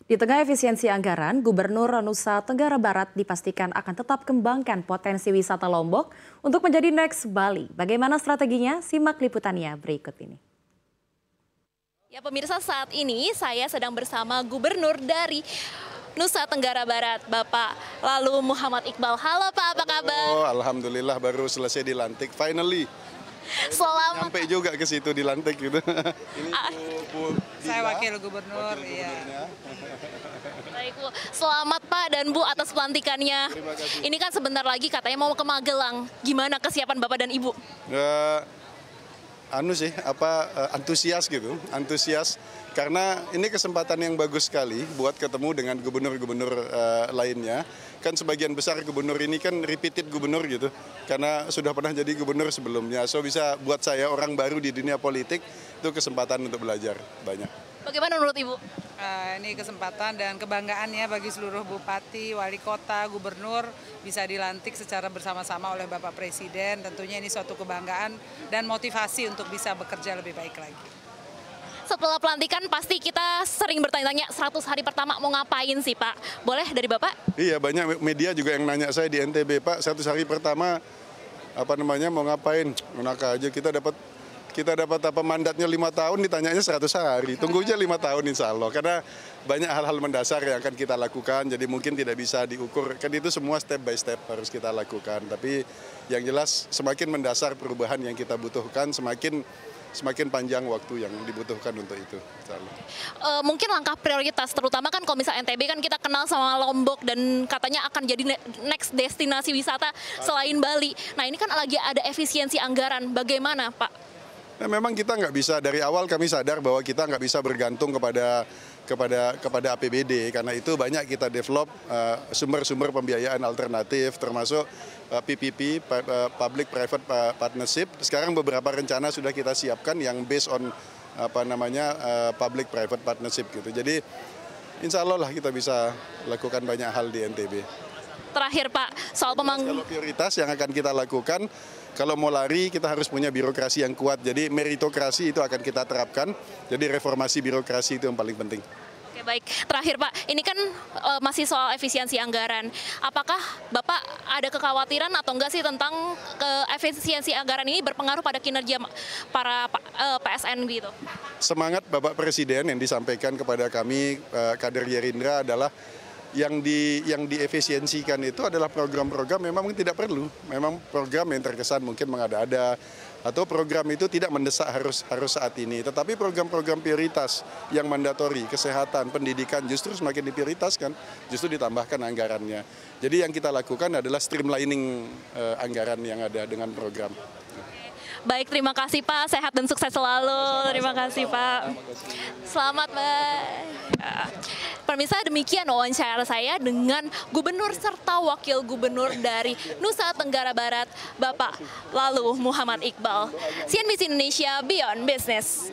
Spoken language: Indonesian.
Di tengah efisiensi anggaran, Gubernur Nusa Tenggara Barat dipastikan akan tetap kembangkan potensi wisata Lombok untuk menjadi next Bali. Bagaimana strateginya? Simak liputannya berikut ini. Ya pemirsa, saat ini saya sedang bersama Gubernur dari Nusa Tenggara Barat, Bapak Lalu Muhammad Iqbal. Halo Pak, apa kabar? Oh, alhamdulillah baru selesai dilantik, finally. Selamat. Sampai juga ke situ dilantik gitu. Ini Bu Saya Dila, wakil gubernur, wakil iya. gubernurnya. Baik Bu, selamat Pak dan Bu atas pelantikannya. Terima kasih. Ini kan sebentar lagi katanya mau ke Magelang. Gimana kesiapan Bapak dan Ibu? Antusias gitu, antusias karena ini kesempatan yang bagus sekali buat ketemu dengan gubernur-gubernur lainnya. Kan sebagian besar gubernur ini kan repeated gubernur gitu, karena sudah pernah jadi gubernur sebelumnya. So bisa buat saya orang baru di dunia politik itu kesempatan untuk belajar banyak. Bagaimana menurut Ibu? Ini kesempatan dan kebanggaan ya bagi seluruh bupati, wali kota, gubernur bisa dilantik secara bersama-sama oleh Bapak Presiden. Tentunya ini suatu kebanggaan dan motivasi untuk bisa bekerja lebih baik lagi. Setelah pelantikan pasti kita sering bertanya-tanya 100 hari pertama mau ngapain sih Pak? Boleh dari Bapak? Iya, banyak media juga yang nanya saya di NTB, Pak, 100 hari pertama mau ngapain? Enak aja, kita dapat mandatnya 5 tahun, ditanyanya 100 hari. Tunggu aja 5 tahun insya Allah, karena banyak hal-hal mendasar yang akan kita lakukan, jadi mungkin tidak bisa diukur. Kan itu semua step by step harus kita lakukan. Tapi yang jelas semakin mendasar perubahan yang kita butuhkan, semakin panjang waktu yang dibutuhkan untuk itu. Mungkin langkah prioritas, terutama kan kalau misalnya NTB kan kita kenal sama Lombok dan katanya akan jadi next destinasi wisata selain Bali. Nah ini kan lagi ada efisiensi anggaran, bagaimana Pak? Nah, memang kita nggak bisa, dari awal kami sadar bahwa kita nggak bisa bergantung kepada APBD, karena itu banyak kita develop sumber-sumber pembiayaan alternatif, termasuk PPP, Public Private Partnership. Sekarang beberapa rencana sudah kita siapkan yang based on Public Private Partnership gitu. Jadi insya Allah lah kita bisa lakukan banyak hal di NTB. Terakhir Pak, soal Kalau prioritas yang akan kita lakukan, kalau mau lari kita harus punya birokrasi yang kuat. Jadi meritokrasi itu akan kita terapkan. Jadi reformasi birokrasi itu yang paling penting. Oke baik, terakhir Pak, ini kan masih soal efisiensi anggaran. Apakah Bapak ada kekhawatiran atau enggak sih tentang efisiensi anggaran ini berpengaruh pada kinerja para PSN gitu? Semangat Bapak Presiden yang disampaikan kepada kami kader Gerindra adalah yang diefisiensikan itu adalah program-program memang tidak perlu. Memang program yang terkesan mungkin mengada-ada atau program itu tidak mendesak harus saat ini. Tetapi program-program prioritas yang mandatori, kesehatan, pendidikan justru semakin diprioritaskan, justru ditambahkan anggarannya. Jadi yang kita lakukan adalah streamlining anggaran yang ada dengan program. Baik, terima kasih Pak. Sehat dan sukses selalu. Terima kasih Pak. Selamat Mbak. Pemirsa, demikian wawancara saya dengan Gubernur serta Wakil Gubernur dari Nusa Tenggara Barat, Bapak Lalu Muhammad Iqbal. CNBC Indonesia Beyond Business.